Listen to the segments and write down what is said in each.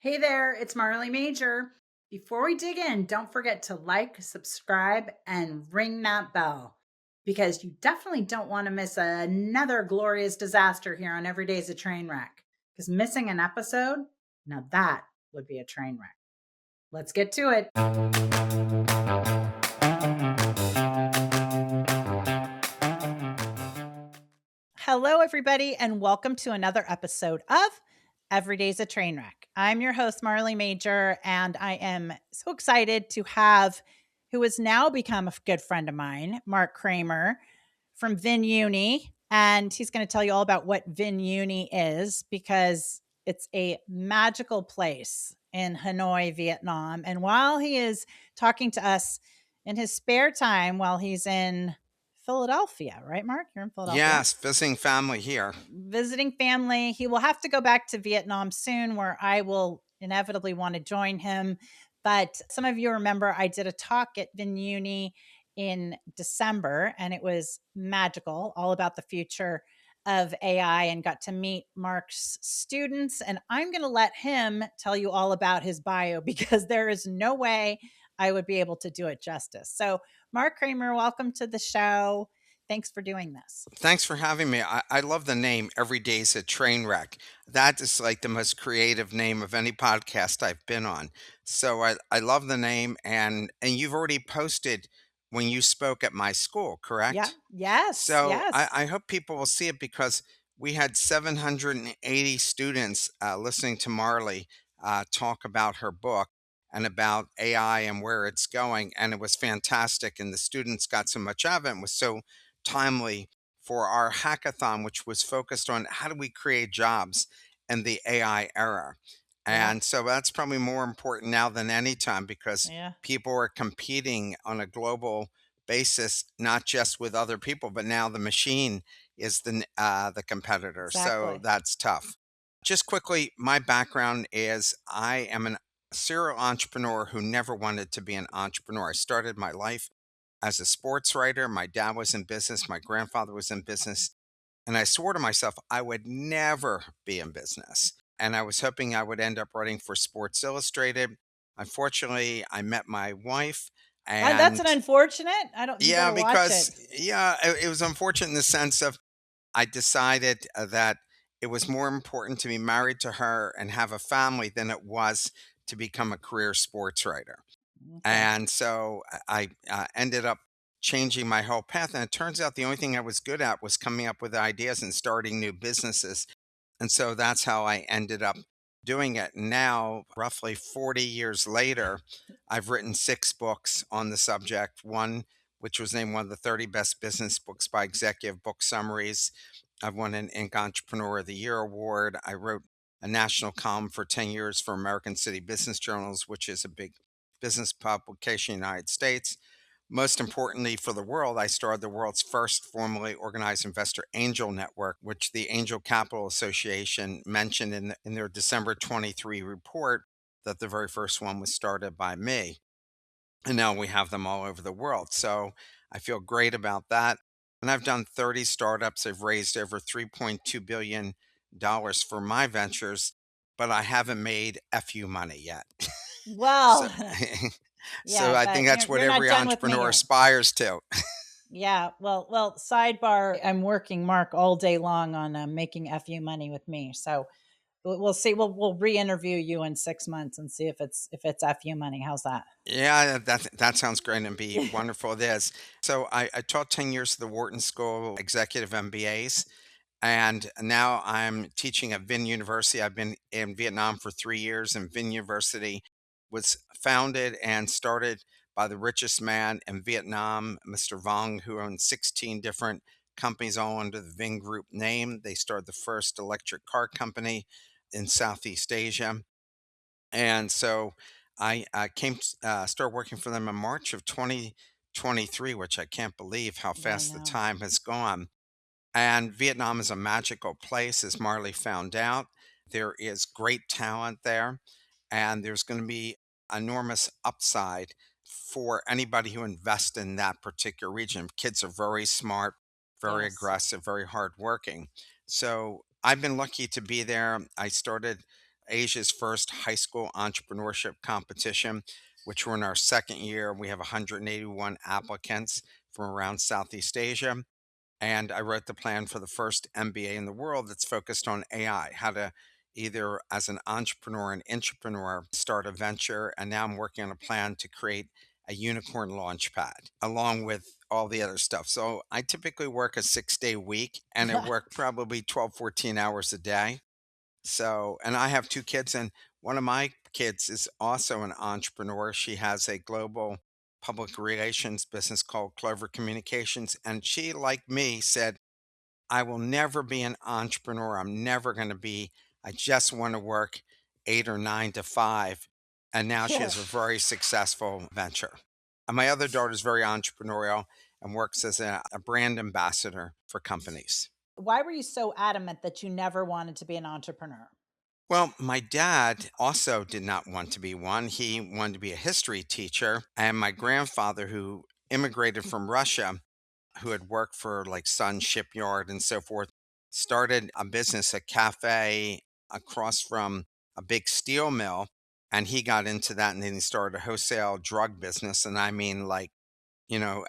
Hey there, it's Marley Major. Before we dig in, don't forget to like, subscribe, and ring that bell because you definitely don't want to miss another glorious disaster here on Every Day's a Train Wreck. Because missing an episode, now that would be a train wreck. Let's get to it. Hello, everybody, and welcome to another episode of Every Day's a Train Wreck. I'm your host, Marley Major, and I am so excited to have who has now become a good friend of mine, Marc Kramer from VinUni. And he's going to tell you all about what VinUni is because it's a magical place in Hanoi, Vietnam. And while he is talking to us in his spare time, while he's in Philadelphia, right, Mark? You're in Philadelphia Yes, visiting family here. visiting family. He will have to go back to Vietnam soon, where I will inevitably want to join him. But some of you remember I did a talk at VinUni in December, and it was magical, all about the future of AI, and got to meet Mark's students. And I'm going to let him tell you all about his bio because there is no way I would be able to do it justice. So, Marc Kramer, welcome to the show. Thanks for doing this. Thanks for having me. I love the name Every Day's a Train Wreck. That is like the most creative name of any podcast I've been on. So I love the name and you've already posted when you spoke at my school, Yeah. correct? Yes. So Yes. I hope people will see it because we had 780 students listening to Marley talk about her book and about AI and where it's going. And it was fantastic. And the students got so much of it and was so timely for our hackathon, which was focused on how do we create jobs in the AI era. Yeah. And so that's probably more important now than any time because Yeah. people are competing on a global basis, not just with other people, but now the machine is the competitor. So Exactly. that's tough. Just quickly, my background is I am a serial entrepreneur who never wanted to be an entrepreneur. I started my life as a sports writer. My dad was in business, my grandfather was in business, and I swore to myself I would never be in business. And I was hoping I would end up writing for Sports Illustrated. Unfortunately, I met my wife That's and an unfortunate. I don't. You yeah, better watch because it. yeah, it was unfortunate in the sense of I decided that it was more important to be married to her and have a family than it was to become a career sports writer. Okay. And so I ended up changing my whole path. And it turns out the only thing I was good at was coming up with ideas and starting new businesses. And so that's how I ended up doing it. Now, roughly 40 years later, I've written 6 books on the subject. One, which was named one of the 30 best business books by Executive Book Summaries. I've won an Inc. Entrepreneur of the Year award. I wrote a national column for 10 years for American City Business Journals, which is a big business publication in the United States. Most importantly for the world, I started the world's first formally organized investor angel network, which the Angel Capital Association mentioned in their December 23 report that the very first one was started by me. And now we have them all over the world. So I feel great about that. And I've done 30 startups. I've raised over $3.2 billion for my ventures, but I haven't made FU money yet. So, Well, so yeah, I think but that's what you're not every done with me entrepreneur yet. aspires to. Yeah. Well. Sidebar. I'm working Mark all day long on making fu money with me. So we'll see. We'll re-interview you in 6 months and see if it's fu money. How's that? Yeah, that sounds great and be wonderful. It is. So I taught 10 years at the Wharton School of Executive MBAs, and now I'm teaching at Vin University. I've been in Vietnam for 3 years, and Vin University was founded and started by the richest man in Vietnam, Mr. Vong, who owned 16 different companies all under the Vin Group name. They started the first electric car company in Southeast Asia. And so I started working for them in March of 2023, which I can't believe how I fast the know. time has gone. And Vietnam is a magical place, as Marley found out. There is great talent there, and there's going to be enormous upside for anybody who invests in that particular region. Kids are very smart, very Yes. aggressive, very hardworking. So I've been lucky to be there. I started Asia's first high school entrepreneurship competition, which we're in our second year. We have 181 applicants from around Southeast Asia. And I wrote the plan for the first MBA in the world that's focused on AI, how to either as an entrepreneur and intrapreneur start a venture. And now I'm working on a plan to create a unicorn launch pad along with all the other stuff. So I typically work a 6-day week and I work probably 12, 14 hours a day. So, and I have two kids, and one of my kids is also an entrepreneur. She has a global public relations business called Clover Communications. And she, like me, said, I will never be an entrepreneur. I'm never going to be, I just want to work 8 or 9 to 5. And now she Yeah. has a very successful venture. And my other daughter is very entrepreneurial and works as a brand ambassador for companies. Why were you so adamant that you never wanted to be an entrepreneur? Well, my dad also did not want to be one. He wanted to be a history teacher. And my grandfather, who immigrated from Russia, who had worked for like Sun Shipyard and so forth, started a business, a cafe across from a big steel mill. And he got into that and then he started a wholesale drug business. And I mean, like, you know,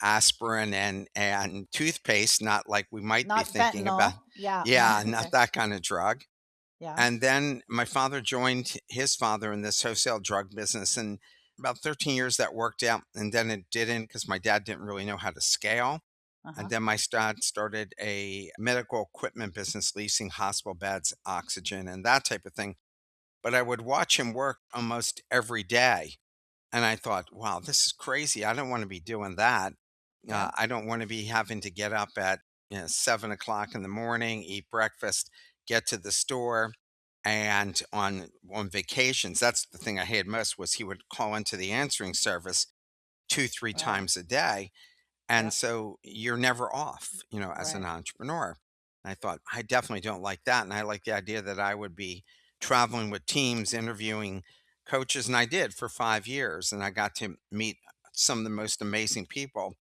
aspirin and toothpaste, not like we might be Not thinking about. fentanyl. Yeah. Yeah, not Okay. that kind of drug. Yeah. And then my father joined his father in this wholesale drug business. And about 13 years that worked out. And then it didn't because my dad didn't really know how to scale. And Uh-huh. then my dad started a medical equipment business, leasing hospital beds, oxygen, and that type of thing. But I would watch him work almost every day. And I thought, wow, this is crazy. I don't want to be doing that. Yeah. I don't want to be having to get up at 7 o'clock in the morning, eat breakfast, get to the store. And on vacations, that's the thing I hated most was he would call into the answering service two, three Right. times a day and Yep. so you're never off, as an Right. entrepreneur. And I thought, I definitely don't like that. And I like the idea that I would be traveling with teams, interviewing coaches. And I did for 5 years. And I got to meet some of the most amazing people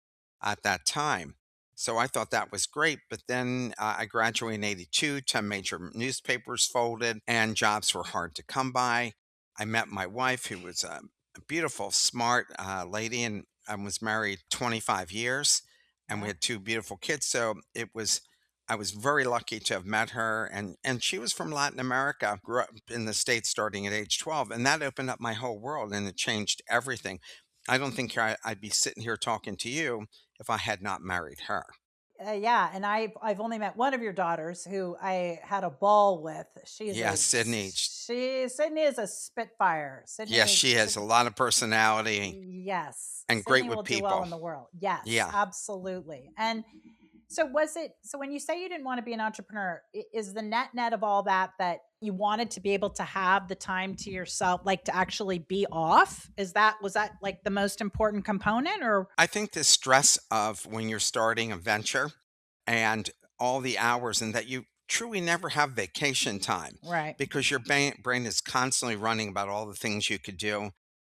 at that time. So I thought that was great. But then I graduated in 82, 10 major newspapers folded, and jobs were hard to come by. I met my wife, who was a beautiful, smart lady, and I was married 25 years, and we Yeah. had two beautiful kids. So I was very lucky to have met her, and she was from Latin America. Grew up in the States starting at age 12, and that opened up my whole world, and it changed everything. I don't think I'd be sitting here talking to you if I had not married her. Yeah, and I've only met one of your daughters who I had a ball with. Yeah, Sydney. Sydney is a spitfire. Yes, she has a lot of personality Yes, and great Sydney with will do well people. in the world. Yes, Yeah. absolutely. And so when you say you didn't want to be an entrepreneur, is the net of all that that you wanted to be able to have the time to yourself, like to actually be off? Was that like the most important component or I think the stress of when you're starting a venture and all the hours, and that you truly never have vacation time right? because your brain is constantly running about all the things you could do.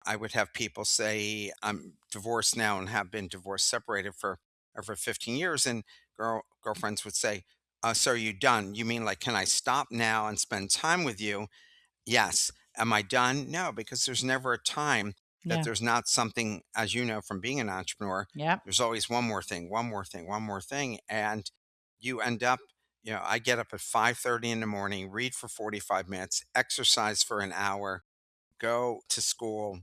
I would have people say, I'm divorced now and have been divorced, separated for over 15 years. And girlfriends would say, so are you done? You mean like, can I stop now and spend time with you? Yes. Am I done? No, because there's never a time that Yeah. there's not something, as you know from being an entrepreneur, Yep. there's always one more thing, one more thing, one more thing. And you end up, I get up at 5:30 in the morning, read for 45 minutes, exercise for an hour, go to school,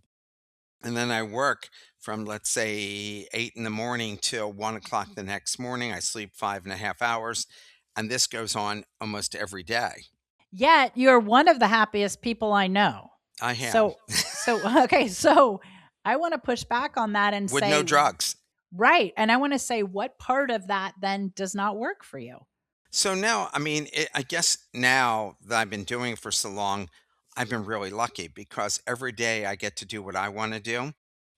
and then I work from, let's say, 8 in the morning till 1 o'clock the next morning. I sleep 5.5 hours. And this goes on almost every day. Yet you're one of the happiest people I know. I am So okay, so I want to push back on that and with say no drugs. right, and I want to say what part of that then does not work for you? So now, I mean, I guess now that I've been doing it for so long, I've been really lucky because every day I get to do what I want to do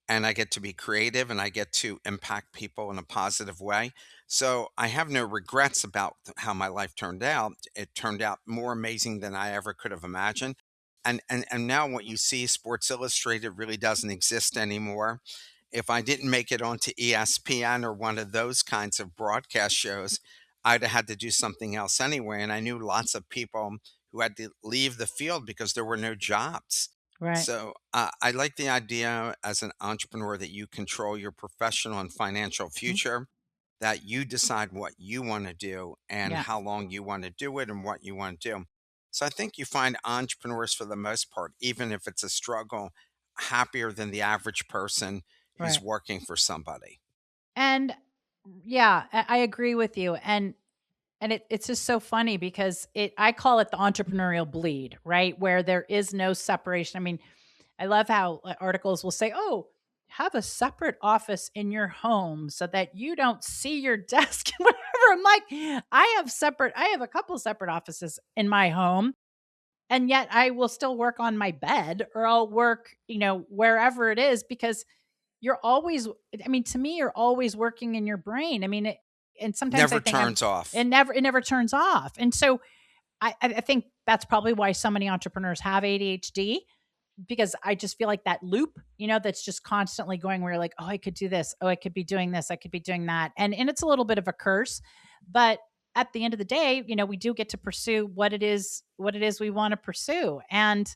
and I get to be creative and I get to impact people in a positive way. So I have no regrets about how my life turned out. It turned out more amazing than I ever could have imagined. And now what you see, Sports Illustrated really doesn't exist anymore. If I didn't make it onto ESPN or one of those kinds of broadcast shows, I'd have had to do something else anyway. And I knew lots of people who had to leave the field because there were no jobs. Right. So I like the idea as an entrepreneur that you control your professional and financial Mhm. future, that you decide what you want to do and Yeah. how long you want to do it and what you want to do. So I think you find entrepreneurs for the most part, even if it's a struggle, happier than the average person who's Right. working for somebody. And yeah, I agree with you. And it's just so funny because I call it the entrepreneurial bleed, right? Where there is no separation. I mean, I love how articles will say, "Oh, have a separate office in your home so that you don't see your desk and whatever." I'm like, I have a couple separate offices in my home, and yet I will still work on my bed or I'll work, wherever it is because you're always I mean, to me, you're always working in your brain. I mean, and sometimes I Never think turns off. it never turns off. And so I think that's probably why so many entrepreneurs have ADHD because I just feel like that loop, that's just constantly going where you're like, oh, I could do this. Oh, I could be doing this. I could be doing that. And it's a little bit of a curse. But at the end of the day, we do get to pursue what it is we want to pursue. And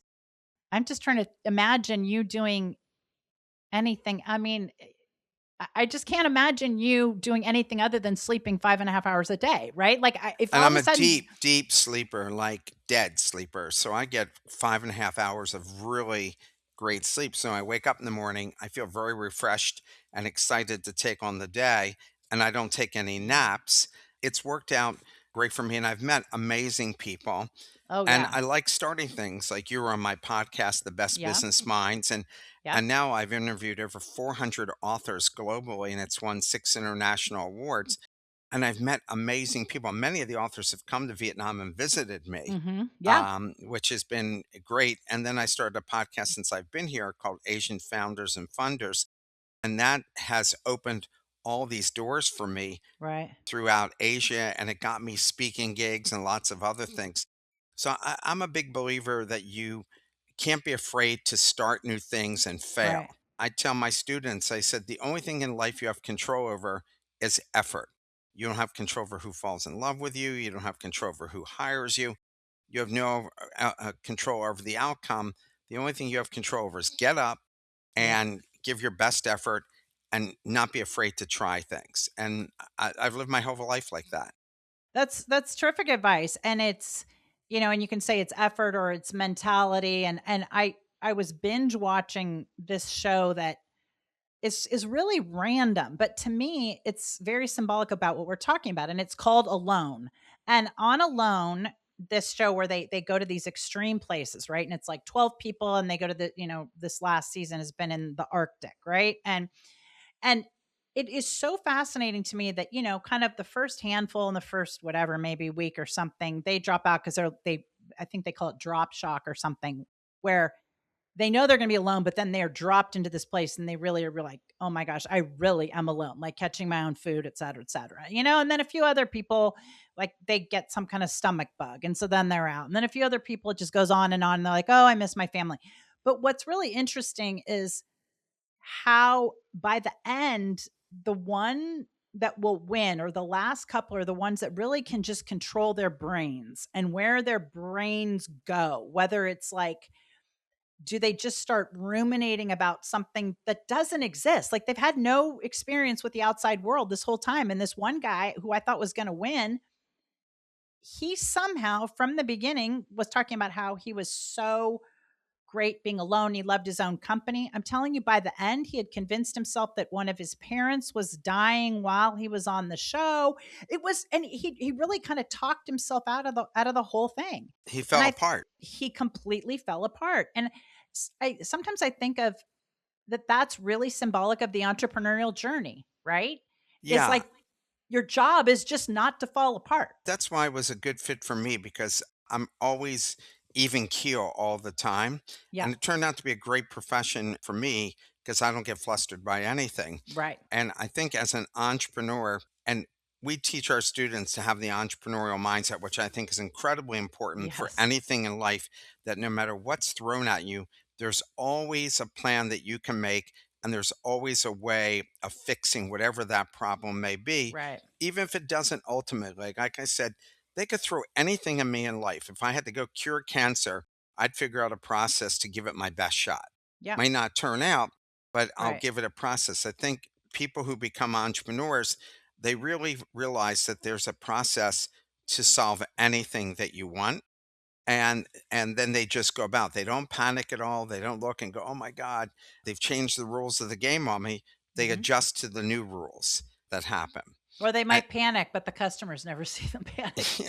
I'm just trying to imagine you doing anything. I mean, I just can't imagine you doing anything other than sleeping 5.5 hours a day, right? Like, if And all of I'm a a sudden, deep, deep sleeper, like dead sleeper. So I get 5.5 hours of really great sleep. So I wake up in the morning, I feel very refreshed and excited to take on the day, and I don't take any naps. It's worked out great for me, and I've met amazing people. oh And yeah, I like starting things like you were on my podcast, The Best yeah, Business Minds, yep, and now I've interviewed over 400 authors globally, and it's won 6 international awards. And I've met amazing people. Many of the authors have come to Vietnam and visited me, yeah, which has been great. And then I started a podcast since I've been here called Asian Founders and Funders, and that has opened all these doors for me right, throughout Asia, and it got me speaking gigs and lots of other things. So I'm a big believer that you can't be afraid to start new things and fail. right, I tell my students, I said, the only thing in life you have control over is effort. You don't have control over who falls in love with you. You don't have control over who hires you. You have no control over the outcome. The only thing you have control over is get up yeah. and give your best effort and not be afraid to try things. And I've lived my whole life like that. That's terrific advice, and and you can say it's effort or it's mentality, and I was binge watching this show that is really random, but to me, it's very symbolic about what we're talking about, and it's called Alone. And on Alone, this show where they go to these extreme places, right? And it's like 12 people, and they go to this last season has been in the Arctic, right? And it is so fascinating to me that, kind of the first handful and the first whatever, maybe week or something, they drop out because I think they call it drop shock or something, where they know they're going to be alone, but then they're dropped into this place and they really are like, oh my gosh, I really am alone, like catching my own food, et cetera, et cetera. And then a few other people, like they get some kind of stomach bug. And so then they're out. And then a few other people, it just goes on and on. And they're like, oh, I miss my family. But what's really interesting is how by the end, the one that will win or the last couple are the ones that really can just control their brains and where their brains go, whether it's like, do they just start ruminating about something that doesn't exist? Like they've had no experience with the outside world this whole time. And this one guy who I thought was going to win, he somehow from the beginning was talking about how he was so great being alone. He loved his own company. I'm telling you, by the end, he had convinced himself that one of his parents was dying while he was on the show. And he really kind of talked himself out of the whole thing. He And fell apart. he completely fell apart. And sometimes I think of that's really symbolic of the entrepreneurial journey, right? Is Yeah, like your job is just not to fall apart. that's why it was a good fit for me because I'm always even keel all the time. Yeah, And it turned out to be a great profession for me because I don't get flustered by anything. right. And I think as an entrepreneur, and we teach our students to have the entrepreneurial mindset, which I think is incredibly important for Yes. anything in life, that no matter what's thrown at you, there's always a plan that you can make. And there's always a way of fixing whatever that problem may be, Right. even if it doesn't ultimately, like I said, They could throw anything at me in life. If I had to go cure cancer, I'd figure out a process to give it my best shot. Yeah. Might not turn out, but I'll Right. give it a process. I think people who become entrepreneurs, they really realize that there's a process to solve anything that you want, and then they just go about. They don't panic at all. They don't look and go, "Oh my god, they've changed the rules of the game on me." They Mhm. adjust to the new rules that happen. Or they And might panic, but the customers never see them panic.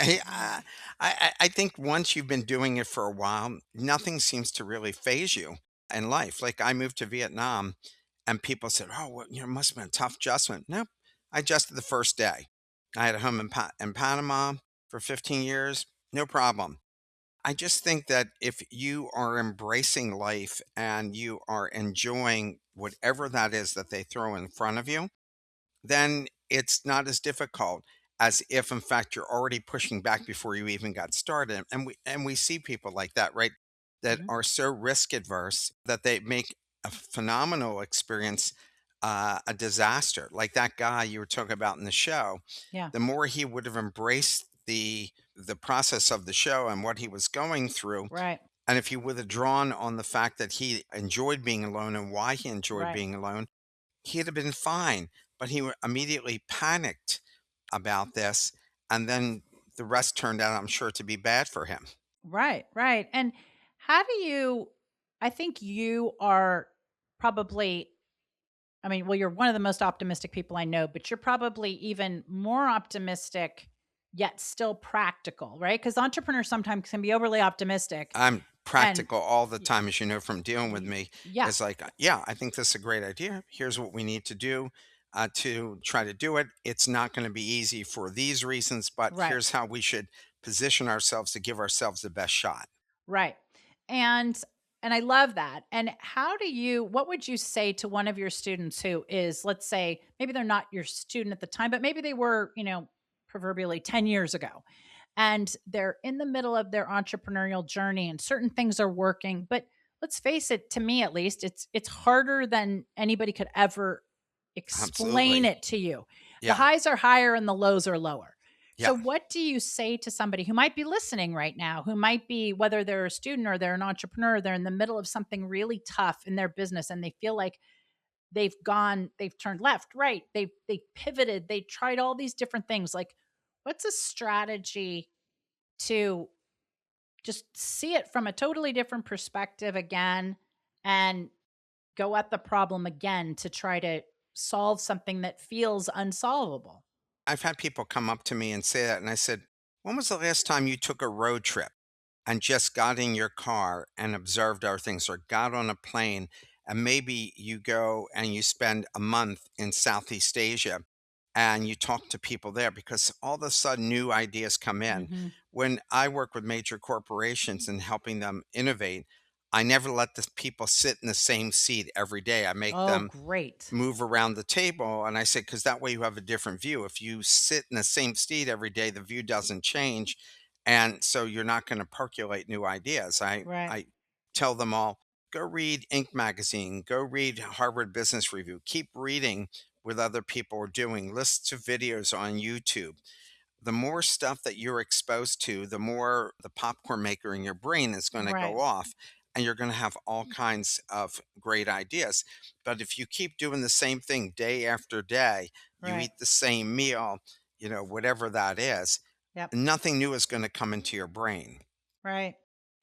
I think once you've been doing it for a while, nothing seems to really phase you in life. Like, I moved to Vietnam, and people said, "Oh, well, it must have been a tough adjustment." Nope, I adjusted the first day. I had a home in Panama for 15 years, no problem. I just think that if you are embracing life and you are enjoying whatever that is that they throw in front of you, then it's not as difficult as if in fact you're already pushing back before you even got started. And we see people like that, right? That Mhm. are so risk adverse that they make a phenomenal experience a disaster. Like that guy you were talking about in the show, Yeah. the more he would have embraced the process of the show and what he was going through, Right. and if he would have drawn on the fact that he enjoyed being alone and why he enjoyed Right. being alone, he'd have been fine. But immediately panicked about this, and then the rest turned out, I'm sure, to be bad for him. Right. Right. And how do you I think you are probably I mean, well, you're one of the most optimistic people I know, but you're probably even more optimistic yet still practical, right? Because entrepreneurs sometimes can be overly optimistic I'm and practical all the y- time, as you know from dealing with me. yeah, Is like, yeah, I think this is a great idea. Here's what we need to do to try to do it. It's not going to be easy for these reasons, but right. here's how we should position ourselves to give ourselves the best shot. Right. And I love that. And how do you what would you say to one of your students who is, let's say, maybe they're not your student at the time, but maybe they were, proverbially 10 years ago, and they're in the middle of their entrepreneurial journey and certain things are working, but let's face it, to me at least, it's harder than anybody could ever explain Absolutely. it to you. The Yeah. highs are higher and the lows are lower. So Yeah. what do you say to somebody who might be listening right now, who might be, whether they're a student or they're an entrepreneur, they're in the middle of something really tough in their business and they feel like they've turned left, right, they pivoted, they tried all these different things. Like, what's a strategy to just see it from a totally different perspective again and go at the problem again to try to solve something that feels unsolvable? I've had people come up to me and say that, and I said, "When was the last time you took a road trip and just got in your car and observed our things, or got on a plane, and maybe you go and you spend a month in Southeast Asia and you talk to people there, because all of a sudden new ideas come in." Mhm. When I work with major corporations and helping them innovate, I never let the people sit in the same seat every day. I make Oh, them great. move around the table, and I said, because that way you have a different view. If you sit in the same seat every day, the view doesn't change, and so you're not going to percolate new ideas. i Right. i tell them all, go read Inc. magazine, go read Harvard Business Review, keep reading what other people are doing, listen to videos on YouTube. The more stuff that you're exposed to, the more the popcorn maker in your brain is going to Right. go off, and you're going to have all kinds of great ideas. But if you keep doing the same thing day after day, you Right. eat the same meal, whatever that is, Yep. nothing new is going to come into your brain. Right.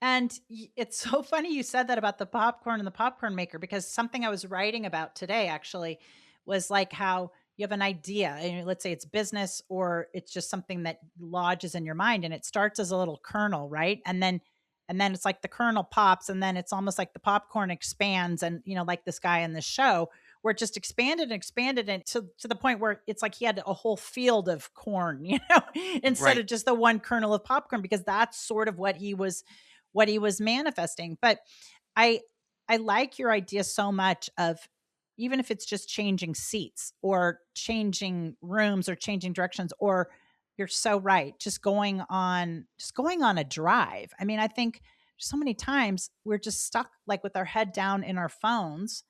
And it's so funny you said that about the popcorn and the popcorn maker, because something I was writing about today actually was like how you have an idea, and let's say it's business or it's just something that lodges in your mind and it starts as a little kernel, right? And then it's like the kernel pops and then it's almost like the popcorn expands, and like this guy in the show where it just expanded and expanded and to the point where it's like he had a whole field of corn, instead Right. of just the one kernel of popcorn, because that's sort of what he was manifesting. But I I like your idea so much of, even if it's just changing seats or changing rooms or changing directions, or you're so right, just going on a drive. I mean, I think so many times we're just stuck like with our head down in our phones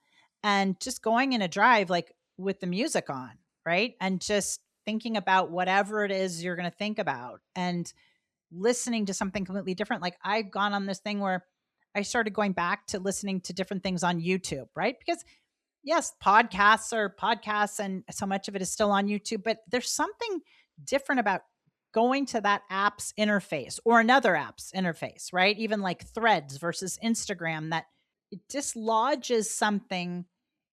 and just going in a drive like with the music on, right? And just thinking about whatever it is you're going to think about and listening to something completely different. Like I've gone on this thing where I started going back to listening to different things on YouTube, right? Because yes, podcasts are podcasts and so much of it is still on YouTube, but there's something different about going to that app's interface or another app's interface, right? Even like Threads versus Instagram, that it dislodges something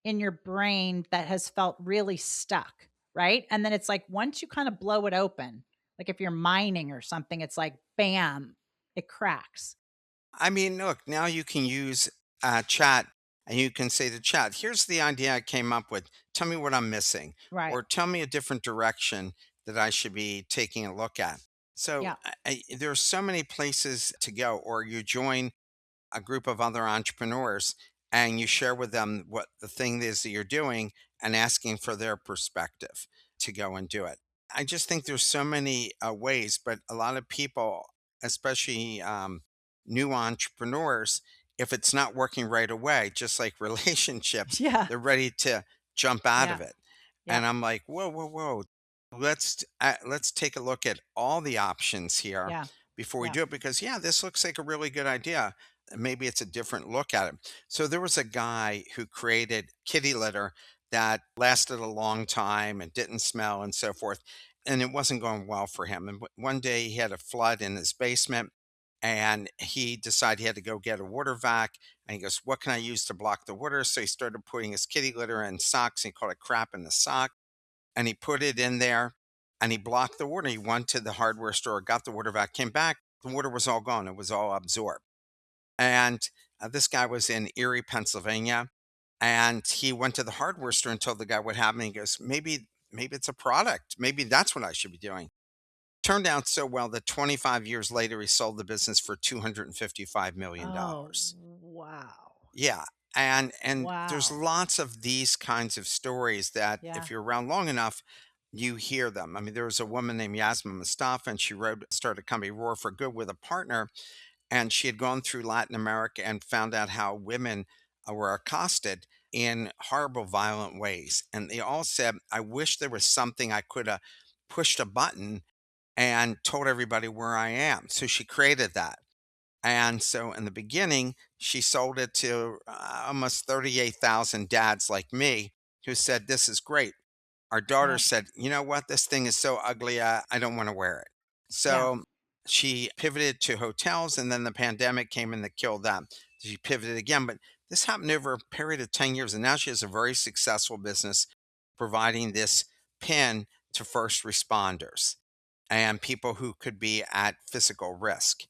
in your brain that has felt really stuck, right? And then it's like once you kind of blow it open, like if you're mining or something, it's like bam, it cracks. I mean, look, now you can use chat and you can say to chat, here's the idea I came up with. Tell me what I'm missing, Right. or tell me a different direction that I should be taking a look at. So Yeah. there are so many places to go, or you join a group of other entrepreneurs and you share with them what the thing is that you're doing and asking for their perspective to go and do it. I just think there's so many ways, but a lot of people, especially new entrepreneurs, if it's not working right away, just like relationships, Yeah. they're ready to jump out Yeah. of it. Yeah. And I'm like, whoa, whoa, whoa. Let's take a look at all the options here Yeah. before we Yeah. do it, because yeah, this looks like a really good idea. Maybe it's a different look at it. So there was a guy who created kitty litter that lasted a long time and didn't smell and so forth, and it wasn't going well for him. And one day he had a flood in his basement, and he decided he had to go get a water vac. And he goes, "What can I use to block the water?" So he started putting his kitty litter in socks. And he called it crap in the sock, and he put it in there, and he blocked the water. He went to the hardware store, got the water vac, came back. The water was all gone. It was all absorbed. And this guy was in Erie, Pennsylvania, and he went to the hardware store and told the guy what happened. He goes, maybe it's a product. Maybe that's what I should be doing." Turned out so well that 25 years later, he sold the business for $255 million. Oh, dollars. wow. Yeah. And there's Wow. lots of these kinds of stories that Yeah. if you're around long enough, you hear them. I mean, there was a woman named Yasmin Mustafa, and she started a company, Roar for Good, with a partner, and she had gone through Latin America and found out how women were accosted in horrible, violent ways. And they all said, "I wish there was something I could have pushed a button and told everybody where I am." So she created that. And so in the beginning, she sold it to almost 38,000 dads like me who said, "This is great." Our daughter Yeah. said, "You know what? This thing is so ugly. I don't want to wear it." Yeah. So she pivoted to hotels, and then the pandemic came and that killed them. She pivoted again, but this happened over a period of 10 years. And now she has a very successful business providing this pin to first responders and people who could be at physical risk.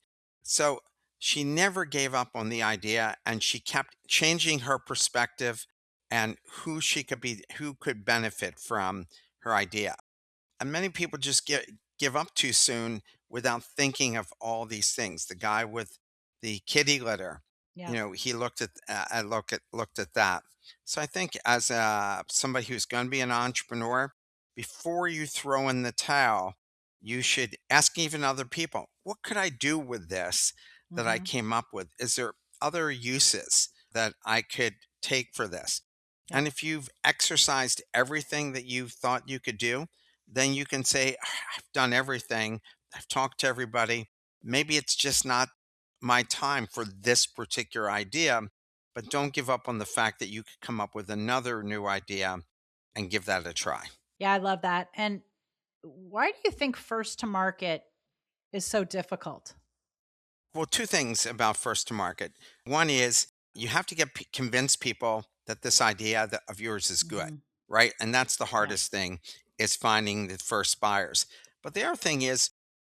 So she never gave up on the idea, and she kept changing her perspective and who she could be, who could benefit from her idea. And many people just give up too soon without thinking of all these things. The guy with the kitty litter, Yeah. he looked at that. So I think as somebody who's going to be an entrepreneur, before you throw in the towel, you should ask even other people, what could I do with this that I Mhm. came up with? Is there other uses that I could take for this? Yeah. And if you've exercised everything that you thought you could do, then you can say, I've done everything. I've talked to everybody. Maybe it's just not my time for this particular idea, but don't give up on the fact that you could come up with another new idea and give that a try. Yeah, I love that. And why do you think first to market is so difficult? Well, two things about first to market. One is you have to convince people that this idea of yours is good, Mhm. right? And that's the Yeah. hardest thing, is finding the first buyers. But the other thing is,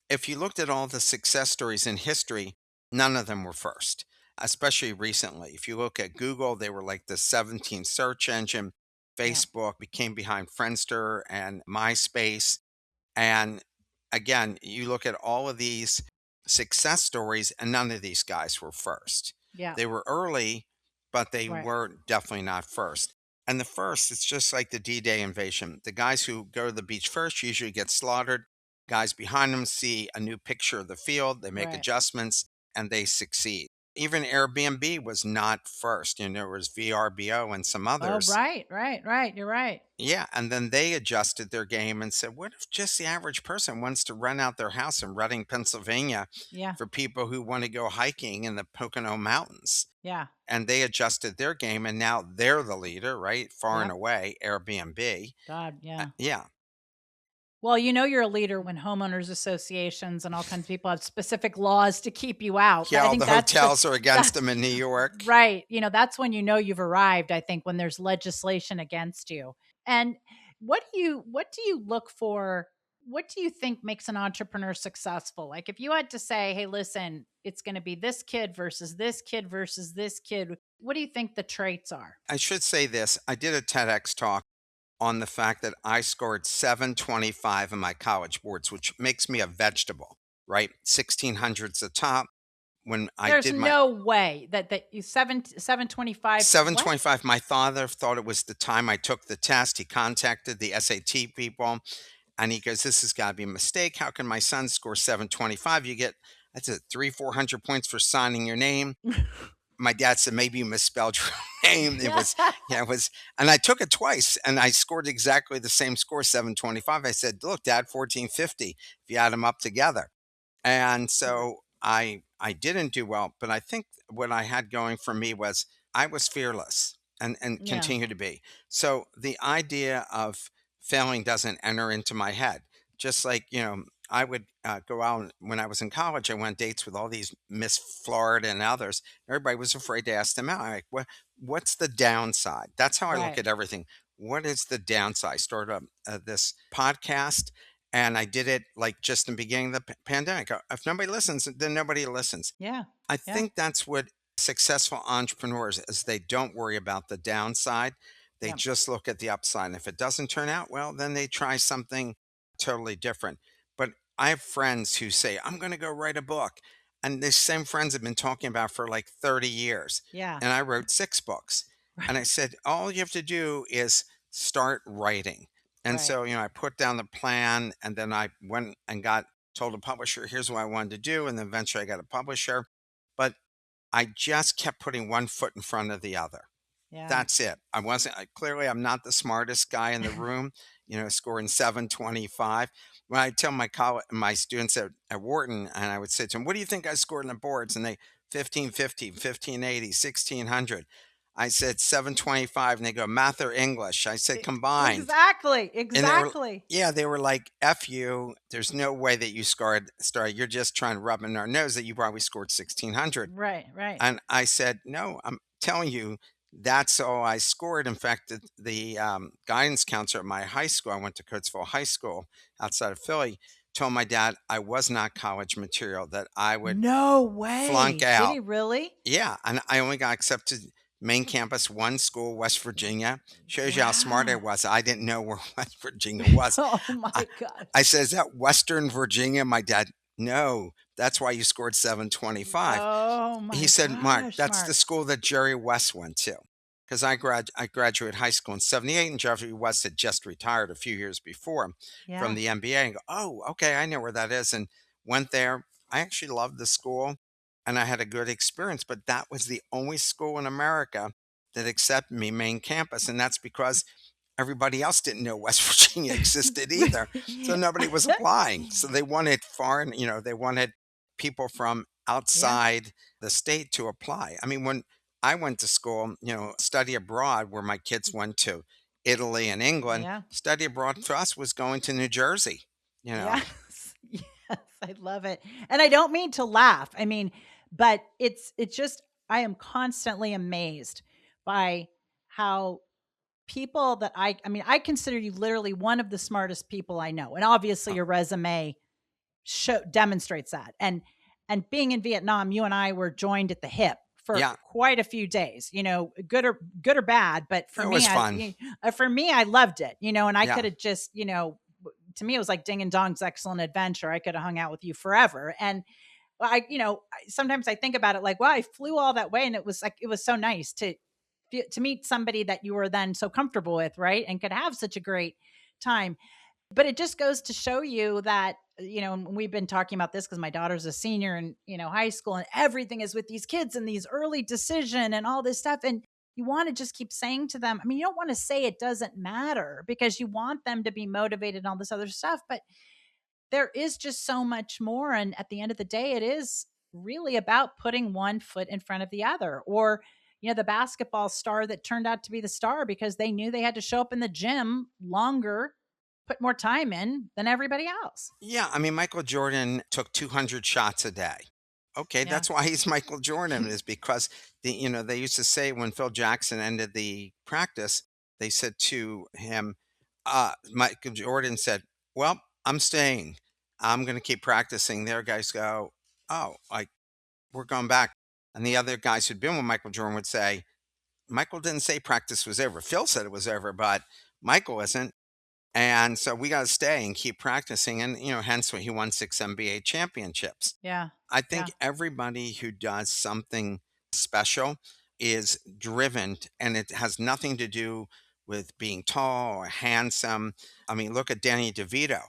if you looked at all the success stories in history, none of them were first, especially recently. If you look at Google, they were like the 17th search engine. Yeah. Facebook became behind Friendster and MySpace. And again, you look at all of these success stories, and none of these guys were first. Yeah. They were early, but they Right. were definitely not first. And the first, it's just like the D-Day invasion. The guys who go to the beach first usually get slaughtered. Guys behind them see a new picture of the field, they make Right. adjustments, and they succeed. even Airbnb was not first. There was VRBO and some Oh, others. right, right, right. You're right. Yeah, and then they adjusted their game and said, "What if just the average person wants to rent out their house in Reading, Pennsylvania, Yeah, for people who want to go hiking in the Pocono Mountains?" yeah. And they adjusted their game, and now they're the leader, right? Far and Yep. away, Airbnb. God, yeah. Yeah, Well, you're a leader when homeowners associations and all kinds of people have specific laws to keep you out. yeah. I All think the that's the hotels are against that's them in New York. right. That's when you've arrived, I think, when there's legislation against you. And what do you look for? What do you think makes an entrepreneur successful? Like if you had to say, "Hey, listen, it's going to be this kid versus this kid versus this kid." What do you think the traits are? I should say this: I did a TEDx talk on the fact that I scored 725 in my college boards, which makes me a vegetable, right? 1600's the top. When I There's did my no way that you 725 what? 725, my father thought it was the time I took the test. He contacted the SAT people and he goes, "This has got to be a mistake. How can my son score 725? You get, that's it, 400 points for signing your name." My dad said, "Maybe you misspelled your name." It was, yeah, it was, and I took it twice and I scored exactly the same score, 725. I said, "Look, Dad, 1450 if you add them up together." And so I didn't do well, but I think what I had going for me was I was fearless and Yeah. continue to be. So the idea of failing doesn't enter into my head. Just like, I would go out when I was in college. I went on dates with all these Miss Florida and others. Everybody was afraid to ask them out. I'm like, what's the downside? That's how I look Right. at everything. What is the downside? I started up this podcast and I did it like just in the beginning of the pandemic. If nobody listens, then nobody listens. Yeah. I Yeah. think that's what successful entrepreneurs is, they don't worry about the downside. They Yeah. just look at the upside. And if it doesn't turn out well, then they try something totally different. But I have friends who say, "I'm going to go write a book." And the same friends have been talking about for like 30 years. Yeah. And I wrote 6 books. And I Right. said, all you have to do is start writing. And Right. so, I put down the plan and then I went and got told a publisher, here's what I wanted to do. And then eventually I got a publisher. But I just kept putting one foot in front of the other. Yeah. That's it. I wasn't clearly I'm not the smartest guy in the room, scoring 725. When I tell my students at Wharton, and I would say to them, "What do you think I scored on the boards?" And they 1550, 1580, 1600. I said 725, and they go, "Math or English?" I said combined. Exactly. And they were, Exactly. yeah, they were like, "F you. There's no way that you scored started. You're just trying to rub in our nose that you probably scored 1600." Right. Right. And I said, "No, I'm telling you, that's all I scored." In fact, the guidance counselor at my high school, I went to Coatesville High School outside of Philly, told my dad I was not college material, that I would No flunk way. Did out. he really? Yeah, and I only got accepted main campus, one school, West Virginia. Shows you how smart I Wow. was. I didn't know where West Virginia was. Oh I, my God. I said, "Is that Western Virginia?" My dad, "No, that's why you scored 725." Oh He my said, "Mark, gosh, that's the Mark. school that Jerry West went to." Because I graduated high school in '78, and Jerry West had just retired a few years before from Yeah. the MBA. And go, "Oh, okay, I know where that is." And went there. I actually loved the school, and I had a good experience. But that was the only school in America that accepted me main campus, and that's because everybody else didn't know West Virginia existed either. So nobody was applying. So they wanted foreign, they wanted people from Yeah. outside the state to apply. I mean, when I went to school, study abroad, where my kids went to Italy and England, Yeah. study abroad for us was going to New Jersey, you know. Yes. Yes, I love it. And I don't mean to laugh. I mean, but it's just I am constantly amazed by how people that I mean, I consider you literally one of the smartest people I know. And obviously Uh, your resume demonstrates that. And being in Vietnam, you and I were joined at the hip for yeah, quite a few days, good or bad, but it was fun. for me I loved it, and I Yeah. could have just, to me it was like Ding and Dong's Excellent Adventure. I could have hung out with you forever. And sometimes I think about it like, wow, I flew all that way and it was so nice to meet somebody that you were then so comfortable with, right? And could have such a great time. But it just goes to show you that and we've been talking about this because my daughter's a senior in, high school, and everything is with these kids and these early decision and all this stuff. And you want to just keep saying to them, I mean, you don't want to say it doesn't matter because you want them to be motivated and all this other stuff, but there is just so much more. And at the end of the day, it is really about putting one foot in front of the other. Or, the basketball star that turned out to be the star because they knew they had to show up in the gym longer, put more time in than everybody else. Yeah, I mean, Michael Jordan took 200 shots a day. Okay, Yeah. that's why he's Michael Jordan, is because they used to say when Phil Jackson ended the practice, they said to him, Michael Jordan said, "Well, I'm staying. I'm going to keep practicing." Their guys go, "Oh, like we're going back." And the other guys who'd been with Michael Jordan would say, "Michael didn't say practice was over. Phil said it was over, but Michael isn't. And so we got to stay and keep practicing." And, hence what he won 6 NBA championships. Yeah. I think Yeah. everybody who does something special is driven, and it has nothing to do with being tall or handsome. I mean, look at Danny DeVito,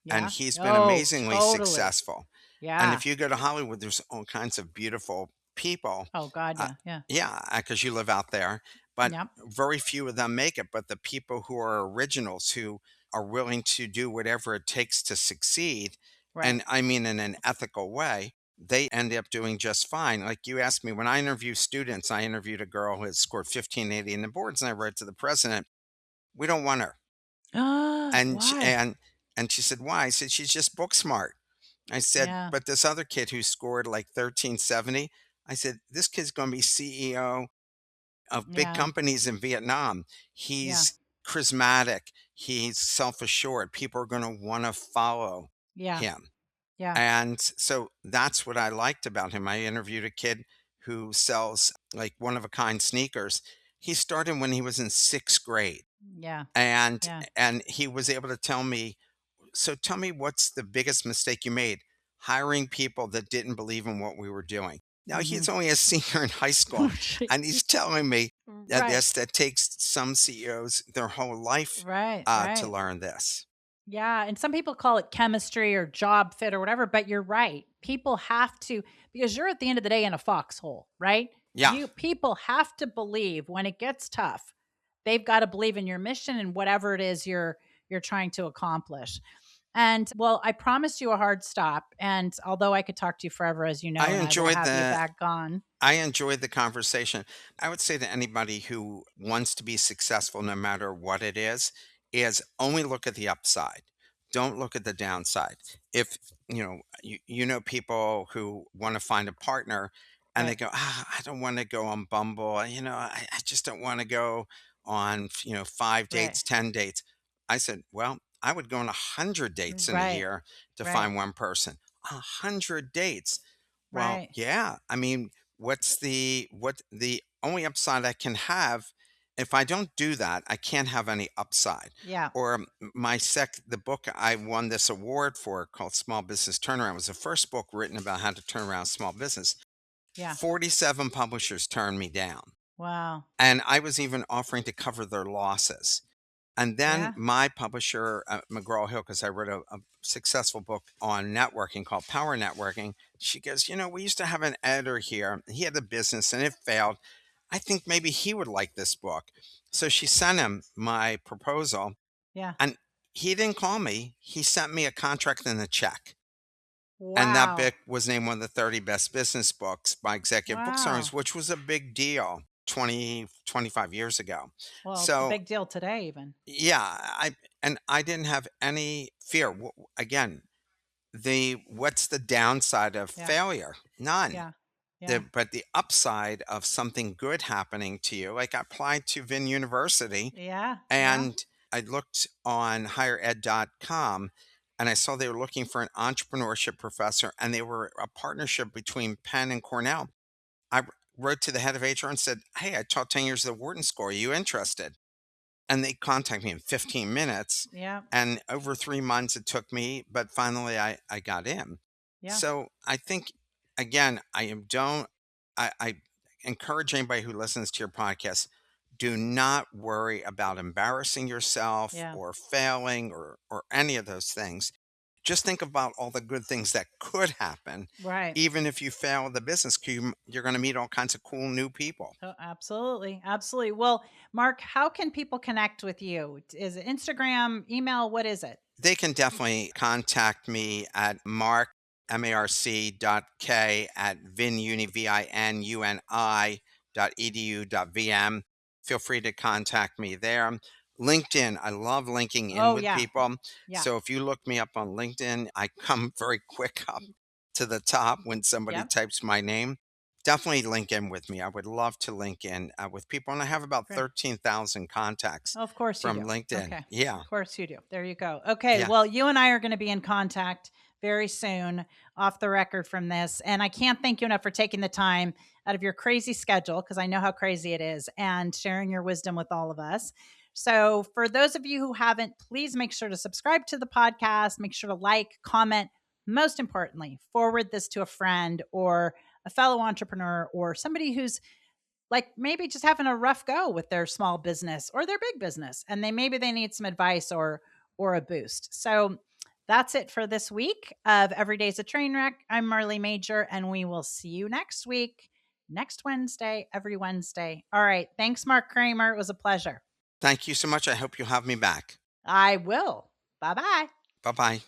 and Yeah. he's been Oh, amazingly totally. successful. And Yeah. if you go to Hollywood, there's all kinds of beautiful people. Oh God. Uh, Yeah. Yeah. yeah, because you live out there, but Yep. very few of them make it. But the people who are originals, who are willing to do whatever it takes to succeed, Right. and I mean in an ethical way, they end up doing just fine. Like you asked me, when I interview students, I interviewed a girl who had scored 1580 in the boards, and I wrote to the president, "We don't want her." And she, Why? and she said, "Why?" I said, "She's just book smart." I said, Yeah. "But this other kid who scored like 1370," I said, "This kid's going to be CEO of big Yeah. companies in Vietnam. Yeah. He's charismatic. He's self-assured. People are going to want to follow Yeah. him." Yeah. And so that's what I liked about him. I interviewed a kid who sells like one of a kind sneakers. He started when he was in 6th grade, Yeah. and Yeah. he was able to tell me, "So tell me, what's the biggest mistake you made?" "Hiring people that didn't believe in what we were doing." Now Mhm. he's only a senior in high school, Oh, and jeez. he's telling me that Right. yes, that takes some CEOs their whole life Right. to Right. learn this. Yeah, and some people call it chemistry or job fit or whatever, but you're right. People have to, because you're at the end of the day in a foxhole, right? Yeah, People have to believe when it gets tough. They've got to believe in your mission and whatever it is you're trying to accomplish. And well, I promised you a hard stop, and although I could talk to you forever, as you I know, and I will enjoyed have you the back on. I enjoyed the conversation. I would say to anybody who wants to be successful, no matter what it is only look at the upside. Don't look at the downside. If you know people who want to find a partner, and they Right. go, I don't want to go on Bumble. I just don't want to go on, 5 dates, Right. 10 dates. I said, well, I would go on 100 dates in a Right. year to Right. find one person. 100 dates. Well, Right. yeah. I mean, what the only upside I can have, if I don't do that, I can't have any upside. Yeah. Or the book I won this award for, called Small Business Turnaround, was the first book written about how to turn around a small business. Yeah. 47 publishers turned me down, Wow. and I was even offering to cover their losses. And then Yeah. my publisher, McGraw-Hill, because I wrote a successful book on networking called Power Networking, she goes, "We used to have an editor here. He had a business and it failed. I think maybe he would like this book." So she sent him my proposal, Yeah. and he didn't call me. He sent me a contract and a check. And that Wow. book was named one of the 30 best business books by Executive Booksellers, Wow. which was a big deal 25 years ago. Well, it's a So big deal today even. yeah, I didn't have any fear. Again, the what's the downside of Yeah. failure? None. Yeah. Yeah. But the upside of something good happening to you, like I applied to Vin University, Yeah. Yeah. and I looked on highered.com, and I saw they were looking for an entrepreneurship professor, and they were a partnership between Penn and Cornell. I wrote to the head of HR and said, "Hey, I taught 10 years at the Wharton School. Are you interested?" And they contacted me in 15 minutes, Yeah. and over 3 months it took me, but finally I got in. Yeah. So I think, again, I am don't I encourage anybody who listens to your podcast, do not worry about embarrassing yourself Yeah. or failing or any of those things. just think about all the good things that could happen. Right. Even if you fail the business, 'cause you're going to meet all kinds of cool new people. Oh, absolutely. Absolutely. Well, Mark, how can people connect with you? Is it Instagram, email? What is it? They can definitely contact me at marc.k at VinUni, VINUNI .edu.vm. Feel free to contact me there. LinkedIn, I love linking in Oh, with yeah. people. Yeah. So if you look me up on LinkedIn, I come very quick up to the top when somebody Yeah. types my name. Definitely link in with me. I would love to link in with people. And I have about Great. 13,000 contacts Of course you from do. LinkedIn. Okay. Yeah. Of course you do. There you go. Okay. Yeah. Well, you and I are going to be in contact very soon off the record from this. And I can't thank you enough for taking the time out of your crazy schedule, because I know how crazy it is, and sharing your wisdom with all of us. So, for those of you who haven't, please make sure to subscribe to the podcast, make sure to like, comment, most importantly, forward this to a friend or a fellow entrepreneur or somebody who's like maybe just having a rough go with their small business or their big business, and they need some advice or a boost. So that's it for this week of Every Day's a Train Wreck. I'm Marley Major, and we will see you next week, next Wednesday, every Wednesday. All right, thanks, Marc Kramer. It was a pleasure. Thank you so much. I hope you'll have me back. I will. Bye bye. Bye bye.